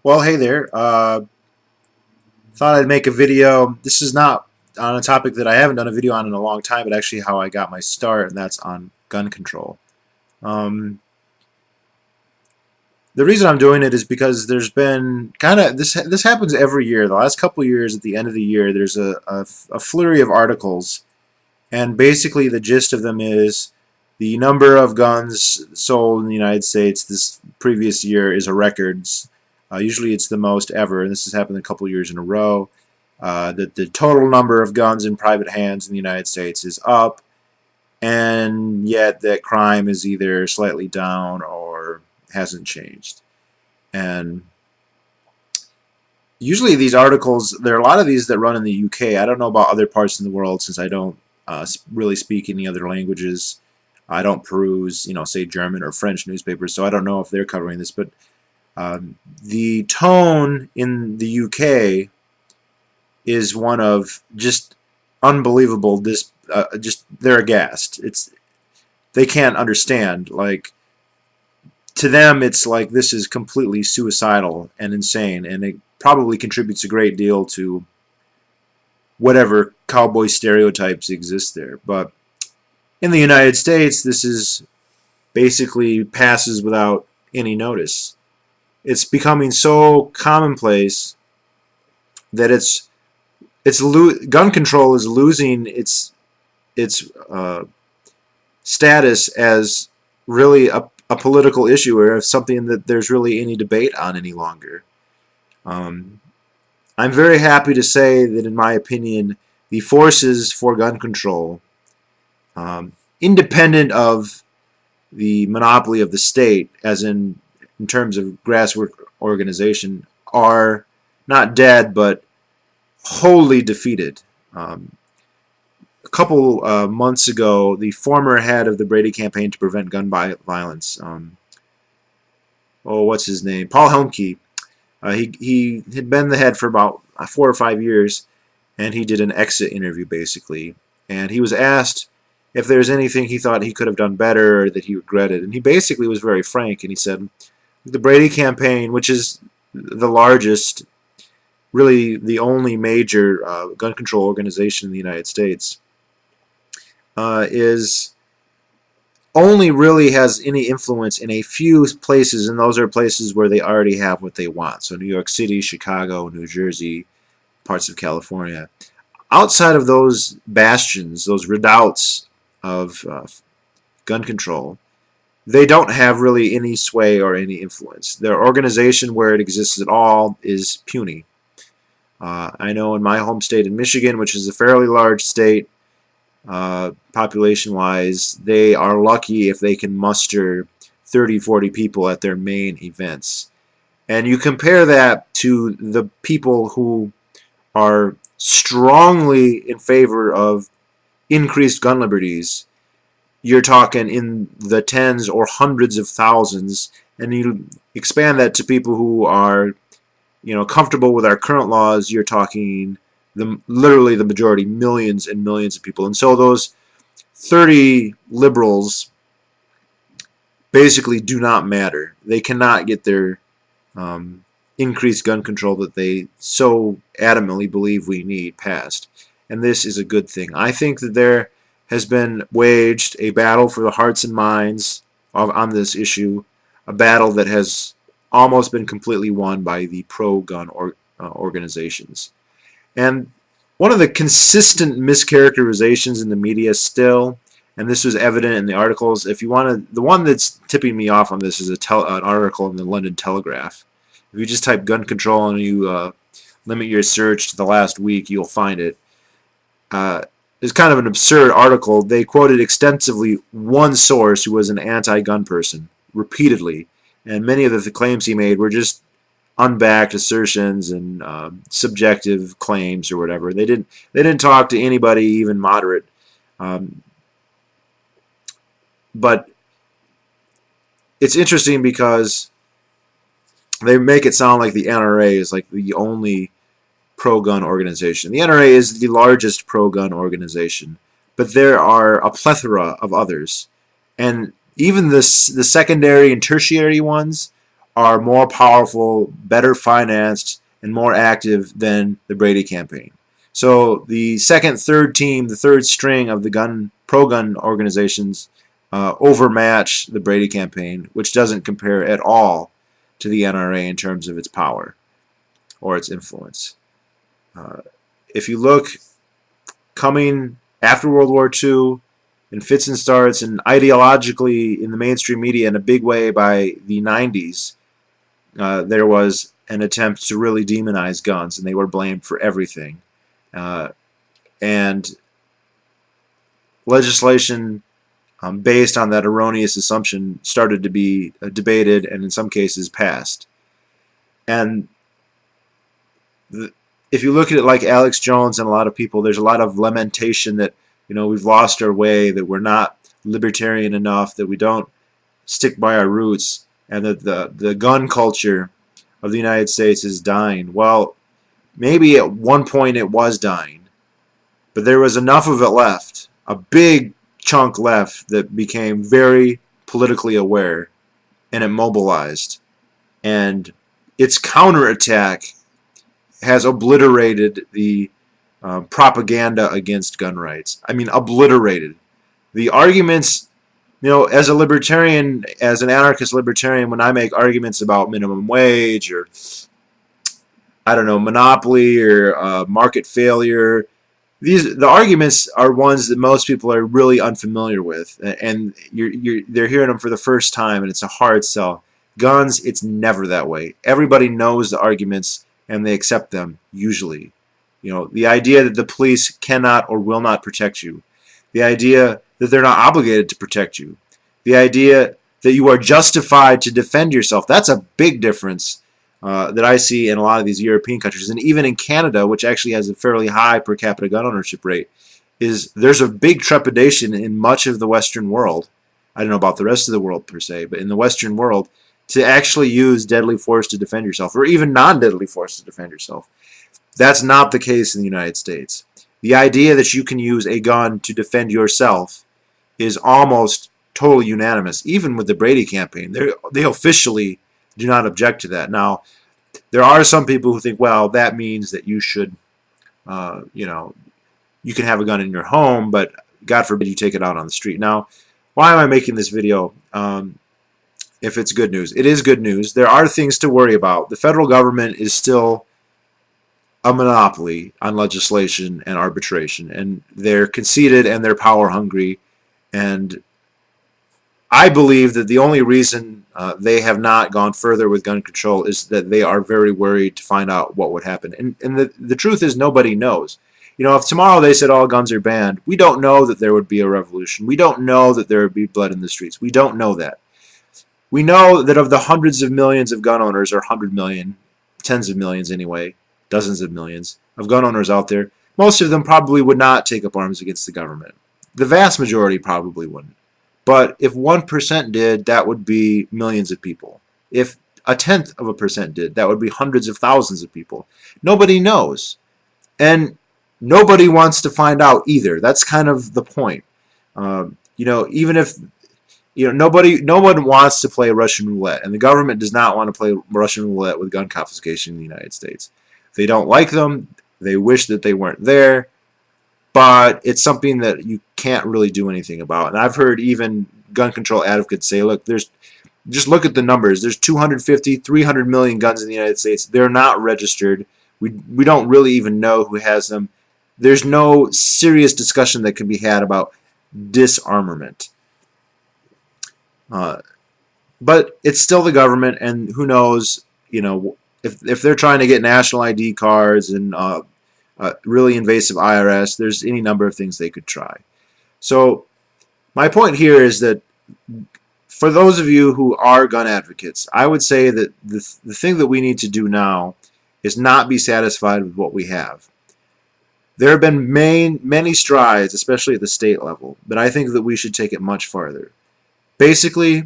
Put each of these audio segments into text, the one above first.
Well, hey there. Thought I'd make a video. This is not on a topic that I haven't done a video on in a long time, but actually how I got my start, and that's on gun control. Um, the reason I'm doing it is because there's been kind of this happens every year. The last couple of years, at the end of the year, there's a flurry of articles, and basically the gist of them is the number of guns sold in the United States this previous year is a record. Usually it's the most ever, and this has happened a couple of years in a row. That the total number of guns in private hands in the United States is up, and yet that crime is either slightly down or hasn't changed. And usually these articles, there are a lot of these that run in the UK. I don't know about other parts in the world since I don't really speak any other languages. I don't peruse, say German or French newspapers, so I don't know if they're covering this. But the tone in the UK is one of just unbelievable. Just they're aghast. They can't understand. Like, to them, it's like this is completely suicidal and insane, and it probably contributes a great deal to whatever cowboy stereotypes exist there. But in the United States, this is basically passes without any notice. It's becoming so commonplace that gun control is losing its status as really a political issue, or something that there's really any debate on any longer. I'm very happy to say that, in my opinion, the forces for gun control, independent of the monopoly of the state, as in terms of grassroots organization, are not dead but wholly defeated. A couple months ago, the former head of the Brady campaign to prevent gun violence, what's his name? Paul Helmke. He had been the head for about 4 or 5 years, and he did an exit interview basically. And he was asked if there's anything he thought he could have done better or that he regretted. And he basically was very frank, and he said, the Brady campaign, which is the largest, really the only major gun control organization in the United States, is only really has any influence in a few places, and those are places where they already have what they want. So New York City, Chicago, New Jersey, parts of California. Outside of those bastions, those redoubts of gun control, they don't have really any sway or any influence. Their organization, where it exists at all, is puny. I know in my home state in Michigan, which is a fairly large state, population-wise, they are lucky if they can muster 30, 40 people at their main events. And you compare that to the people who are strongly in favor of increased gun liberties. You're talking in the tens or hundreds of thousands, and you expand that to people who are, comfortable with our current laws. You're talking literally the majority, millions and millions of people. And so those 30 liberals basically do not matter. They cannot get their increased gun control that they so adamantly believe we need passed. And this is a good thing. I think that there has been waged a battle for the hearts and minds on this issue, a battle that has almost been completely won by the pro-gun organizations. And one of the consistent mischaracterizations in the media still, and this was evident in the articles, if you want to, the one that's tipping me off on this is an article in the London Telegraph. If you just type gun control and you limit your search to the last week, you'll find it. It's kind of an absurd article. They quoted extensively one source who was an anti-gun person, repeatedly, and many of the claims he made were just unbacked assertions and subjective claims or whatever. They didn't talk to anybody even moderate. But it's interesting because they make it sound like the NRA is like the only pro-gun organization. The NRA is the largest pro-gun organization, but there are a plethora of others, and even the secondary and tertiary ones are more powerful, better financed, and more active than the Brady campaign. So the second, third team, the third string of the pro-gun organizations overmatch the Brady campaign, which doesn't compare at all to the NRA in terms of its power or its influence. If you look coming after World War II, in fits and starts, and ideologically in the mainstream media in a big way by the 90s, there was an attempt to really demonize guns, and they were blamed for everything. And legislation based on that erroneous assumption started to be debated and in some cases passed. And if you look at it like Alex Jones and a lot of people, there's a lot of lamentation that, you know, we've lost our way, that we're not libertarian enough, that we don't stick by our roots, and that the gun culture of the United States is dying. Well, maybe at one point it was dying, but there was enough of it left, a big chunk left, that became very politically aware, and it mobilized. And its counterattack has obliterated the propaganda against gun rights. I mean, obliterated. The arguments, you know, as a libertarian, as an anarchist libertarian, when I make arguments about minimum wage or, I don't know, monopoly or market failure, the arguments are ones that most people are really unfamiliar with, and they're hearing them for the first time, and it's a hard sell. Guns, it's never that way. Everybody knows the arguments, and they accept them, usually. You know, the idea that the police cannot or will not protect you. The idea that they're not obligated to protect you. The idea that you are justified to defend yourself. That's a big difference that I see in a lot of these European countries. And even in Canada, which actually has a fairly high per capita gun ownership rate, there's a big trepidation in much of the Western world. I don't know about the rest of the world per se, but in the Western world, to actually use deadly force to defend yourself, or even non-deadly force to defend yourself. That's not the case in the United States. The idea that you can use a gun to defend yourself is almost totally unanimous, even with the Brady campaign. They officially do not object to that. Now, there are some people who think, well, that means that you should, you know, you can have a gun in your home, but God forbid you take it out on the street. Now, why am I making this video? If it's good news. It is good news. There are things to worry about. The federal government is still a monopoly on legislation and arbitration, and they're conceited and they're power hungry, and I believe that the only reason they have not gone further with gun control is that they are very worried to find out what would happen. And the truth is, nobody knows. You know, if tomorrow they said all guns are banned, we don't know that there would be a revolution. We don't know that there would be blood in the streets. We don't know that. We know that of the hundreds of millions of gun owners, or 100 million, tens of millions anyway, dozens of millions of gun owners out there, most of them probably would not take up arms against the government. The vast majority probably wouldn't. But if 1% did, that would be millions of people. If 0.1% did, that would be hundreds of thousands of people. Nobody knows. And nobody wants to find out either. That's kind of the point. You know, even if, you know, no one wants to play Russian roulette, and the government does not want to play Russian roulette with gun confiscation in the United States. They don't like them. They wish that they weren't there. But it's something that you can't really do anything about. And I've heard even gun control advocates say, look, just look at the numbers. There's 250, 300 million guns in the United States. They're not registered. We don't really even know who has them. There's no serious discussion that can be had about disarmament. But it's still the government, and who knows, you know, if they're trying to get national ID cards and really invasive IRS, there's any number of things they could try. So my point here is that for those of you who are gun advocates, I would say that the thing that we need to do now is not be satisfied with what we have. There have been many strides, especially at the state level, but I think that we should take it much farther. Basically,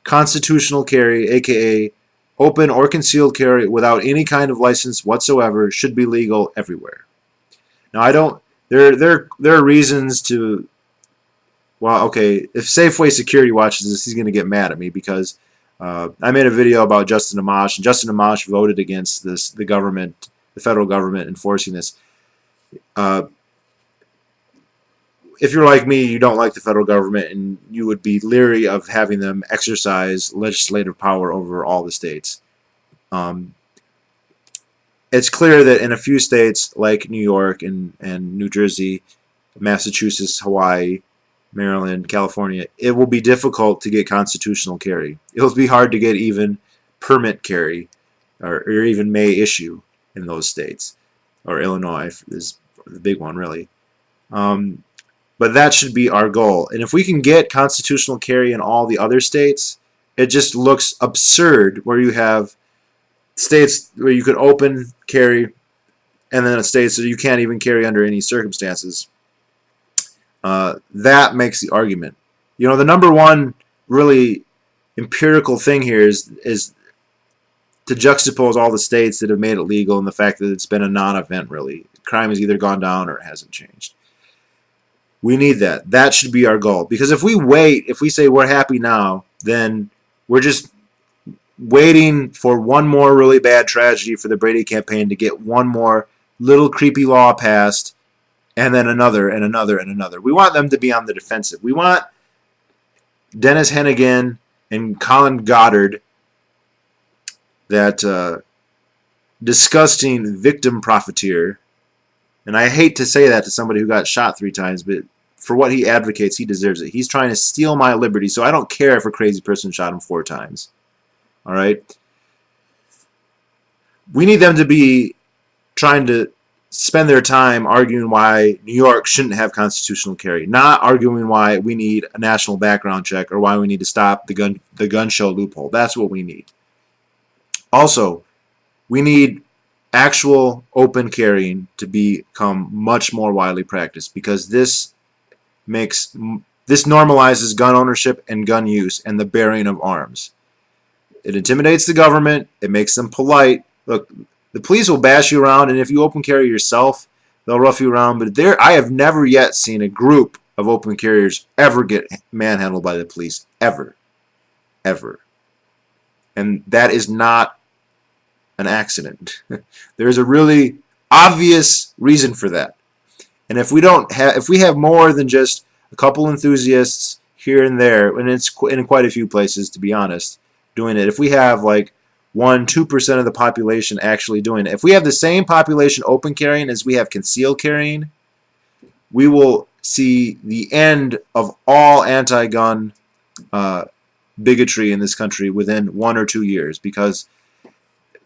constitutional carry, aka open or concealed carry without any kind of license whatsoever, should be legal everywhere. Now, there are reasons to, well, okay, if Safeway Security watches this, he's going to get mad at me because I made a video about Justin Amash, and Justin Amash voted against this, the government, the federal government enforcing this. Uh, if you're like me, you don't like the federal government, and you would be leery of having them exercise legislative power over all the states. Um, it's clear that in a few states like New York and New Jersey, Massachusetts, Hawaii, Maryland, California, it will be difficult to get constitutional carry. It'll be hard to get even permit carry or even may issue in those states. Or Illinois is the big one, really. But that should be our goal. And if we can get constitutional carry in all the other states, it just looks absurd where you have states where you could open carry and then states that you can't even carry under any circumstances. That makes the argument. You know, the number one really empirical thing here is to juxtapose all the states that have made it legal and the fact that it's been a non-event, really. Crime has either gone down or it hasn't changed. We need that. That should be our goal. Because if we wait, if we say we're happy now, then we're just waiting for one more really bad tragedy for the Brady campaign to get one more little creepy law passed, and then another and another and another. We want them to be on the defensive. We want Dennis Hennigan and Colin Goddard, that disgusting victim profiteer, and I hate to say that to somebody who got shot 3 times, but for what he advocates, he deserves it. He's trying to steal my liberty, so I don't care if a crazy person shot him 4 times. All right? We need them to be trying to spend their time arguing why New York shouldn't have constitutional carry, not arguing why we need a national background check or why we need to stop the gun show loophole. That's what we need. Also, we need actual open carrying to become much more widely practiced, because this normalizes gun ownership and gun use and the bearing of arms. It intimidates the government. It makes them polite. Look, the police will bash you around, and if you open carry yourself, they'll rough you around. But I have never yet seen a group of open carriers ever get manhandled by the police. Ever. Ever. And that is not an accident. There's a really obvious reason for that. And if we have more than just a couple enthusiasts here and there, and it's in quite a few places, to be honest, doing it, if we have like 1-2% of the population actually doing it, if we have the same population open carrying as we have concealed carrying, we will see the end of all anti-gun bigotry in this country within 1 or 2 years, because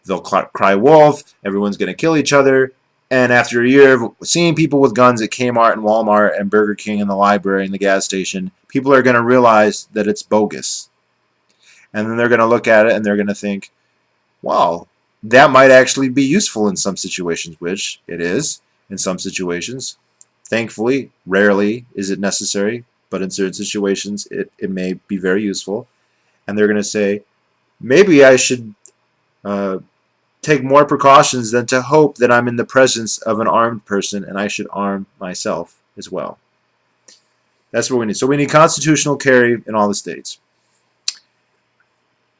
they'll cry wolf, everyone's going to kill each other, and after a year of seeing people with guns at Kmart and Walmart and Burger King and the library and the gas station, people are going to realize that it's bogus. And then they're going to look at it and they're going to think, well, that might actually be useful in some situations, which it is in some situations. Thankfully, rarely is it necessary, but in certain situations it may be very useful. And they're going to say, maybe I should take more precautions than to hope that I'm in the presence of an armed person, and I should arm myself as well. That's what we need. So we need constitutional carry in all the states.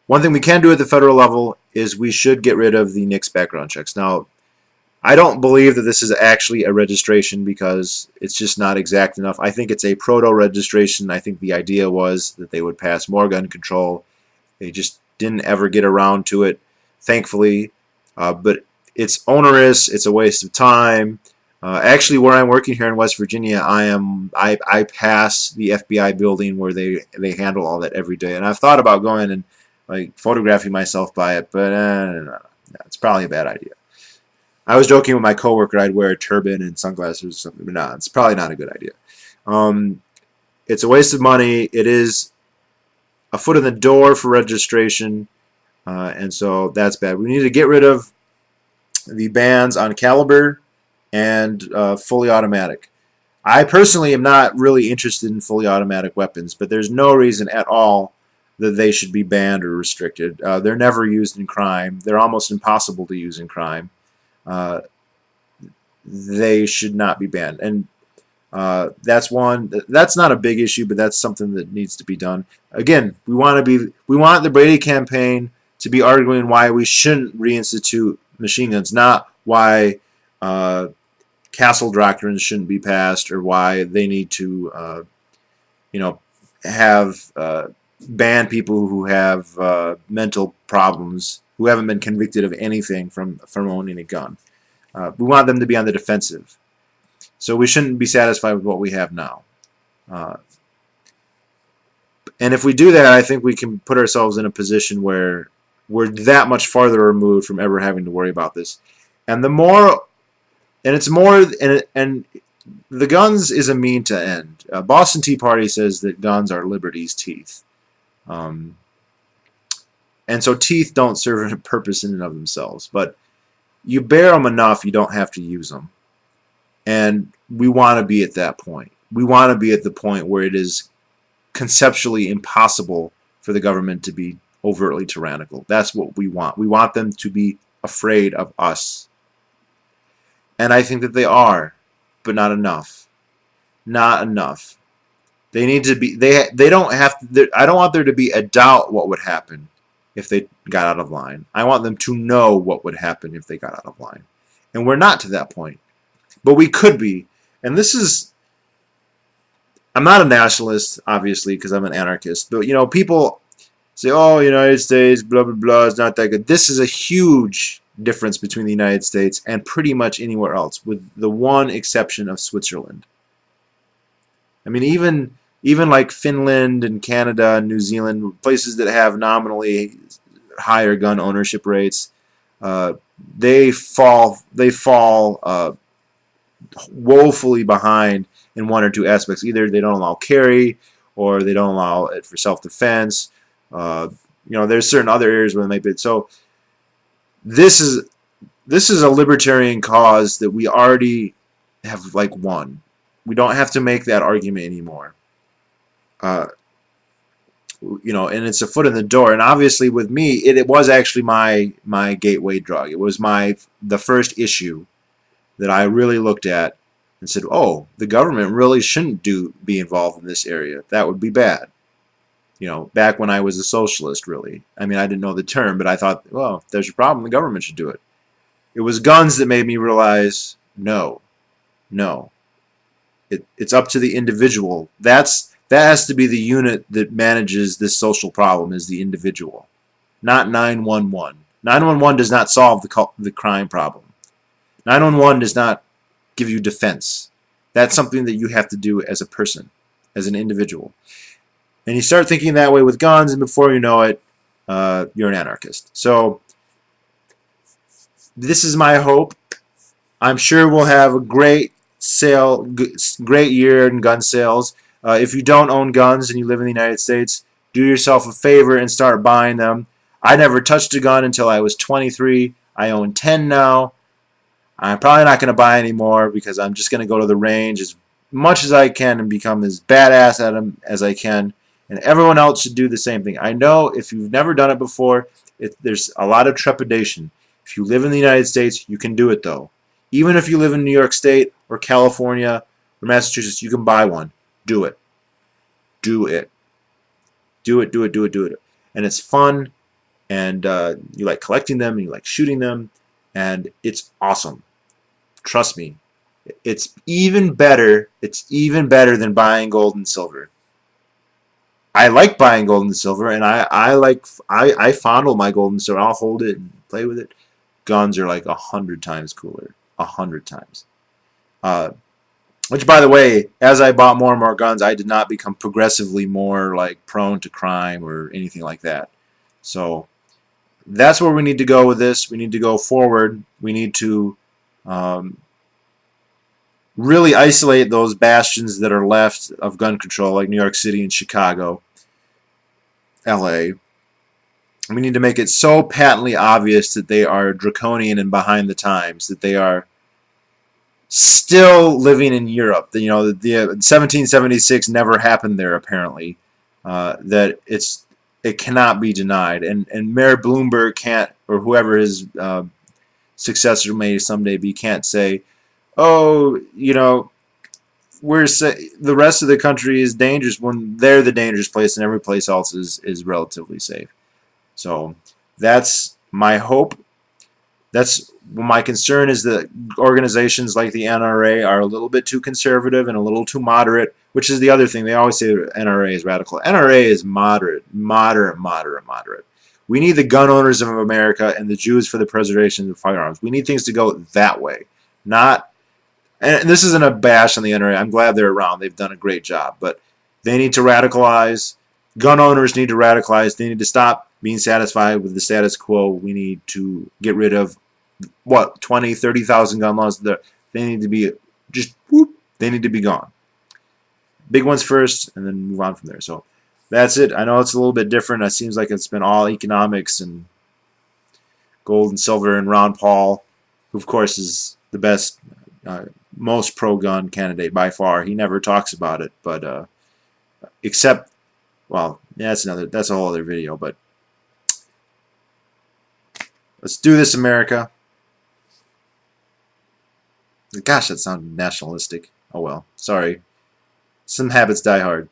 One thing we can do at the federal level is we should get rid of the NICS background checks. Now, I don't believe that this is actually a registration because it's just not exact enough. I think it's a proto-registration. I think the idea was that they would pass more gun control. They just didn't ever get around to it, thankfully. But it's onerous. It's a waste of time. Actually, where I'm working here in West Virginia, I pass the FBI building where they handle all that every day, and I've thought about going and like photographing myself by it, but no, it's probably a bad idea. I was joking with my coworker I'd wear a turban and sunglasses or something, but no, it's probably not a good idea. It's a waste of money. It is a foot in the door for registration, and so that's bad. We need to get rid of the bans on caliber and fully automatic. I personally am not really interested in fully automatic weapons, but there's no reason at all that they should be banned or restricted. They're never used in crime. They're almost impossible to use in crime. They should not be banned. And That's one. That's not a big issue, but that's something that needs to be done. Again, we want the Brady campaign to be arguing why we shouldn't reinstitute machine guns, not why castle doctrines shouldn't be passed or why they need to, you know, have ban people who have mental problems who haven't been convicted of anything from owning a gun. We want them to be on the defensive. So we shouldn't be satisfied with what we have now. Uh, and if we do that, I think we can put ourselves in a position where we're that much farther removed from ever having to worry about this. And the more, and it's more, and the guns is a mean to end. Boston Tea Party says that guns are liberty's teeth. Um, and so teeth don't serve a purpose in and of themselves. But you bear them enough, you don't have to use them. And we want to be at that point. We want to be at the point where it is conceptually impossible for the government to be overtly tyrannical. That's what we want. We want them to be afraid of us. And I think that they are, but not enough. Not enough. They need to be, they don't have to, I don't want there to be a doubt what would happen if they got out of line. I want them to know what would happen if they got out of line. And we're not to that point. But we could be. And this is, I'm not a nationalist, obviously, because I'm an anarchist. But, you know, people say, oh, United States, blah, blah, blah, is not that good. This is a huge difference between the United States and pretty much anywhere else, with the one exception of Switzerland. I mean, even like Finland and Canada and New Zealand, places that have nominally higher gun ownership rates, they fall woefully behind in one or two aspects. Either they don't allow carry, or they don't allow it for self-defense. There's certain other areas where they might be. So this is a libertarian cause that we already have won. We don't have to make that argument anymore. And it's a foot in the door. And obviously, with me, it was actually my gateway drug. It was the first issue that I really looked at and said, oh, the government really shouldn't be involved in this area. That would be bad. Back when I was a socialist, really. I mean, I didn't know the term, but I thought, well, if there's a problem, the government should do it. It was guns that made me realize, no. It's up to the individual. That has to be the unit that manages this social problem, is the individual, not 911. 911 does not solve the crime problem. 911 does not give you defense. That's something that you have to do as a person, as an individual. And you start thinking that way with guns, and before you know it, you're an anarchist. So this is my hope. I'm sure we'll have a great year in gun sales. If you don't own guns and you live in the United States, do yourself a favor and start buying them. I never touched a gun until I was 23. I own 10 now. I'm probably not going to buy any more because I'm just going to go to the range as much as I can and become as badass at them as I can. And everyone else should do the same thing. I know if you've never done it before, there's a lot of trepidation. If you live in the United States, you can do it though. Even if you live in New York State or California or Massachusetts, you can buy one. Do it. Do it. Do it, do it, do it, do it. And it's fun, and you like collecting them, and you like shooting them, and it's awesome. Trust me. It's even better than buying gold and silver. I like buying gold and silver, and I fondle my gold and silver. I'll hold it and play with it. Guns are like 100 times cooler. 100 times. Which, by the way, as I bought more and more guns, I did not become progressively more prone to crime or anything like that. So that's where we need to go with this. We need to go forward. We need to really isolate those bastions that are left of gun control, like New York City and Chicago, LA. We need to make it so patently obvious that they are draconian and behind the times, that they are still living in Europe. The 1776 never happened there, apparently. That it cannot be denied. And Mayor Bloomberg can't, or whoever his successor may someday be, can't say, oh, the rest of the country is dangerous when they're the dangerous place and every place else is relatively safe. So that's my hope. That's my concern is that organizations like the NRA are a little bit too conservative and a little too moderate, which is the other thing. They always say the NRA is radical. NRA is moderate. We need the gun owners of America and the Jews for the preservation of firearms. We need things to go that way, not. And this isn't a bash on the NRA. I'm glad they're around. They've done a great job, but they need to radicalize. Gun owners need to radicalize. They need to stop being satisfied with the status quo. We need to get rid of 20, 30,000 gun laws. They need to be just whoop. They need to be gone. Big ones first, and then move on from there. So that's it. I know it's a little bit different. It seems like it's been all economics and gold and silver and Ron Paul, who of course is the best, most pro-gun candidate by far. He never talks about it, but except, well, yeah, that's a whole other video. But let's do this, America. Gosh, that sounded nationalistic. Oh well, sorry. Some habits die hard.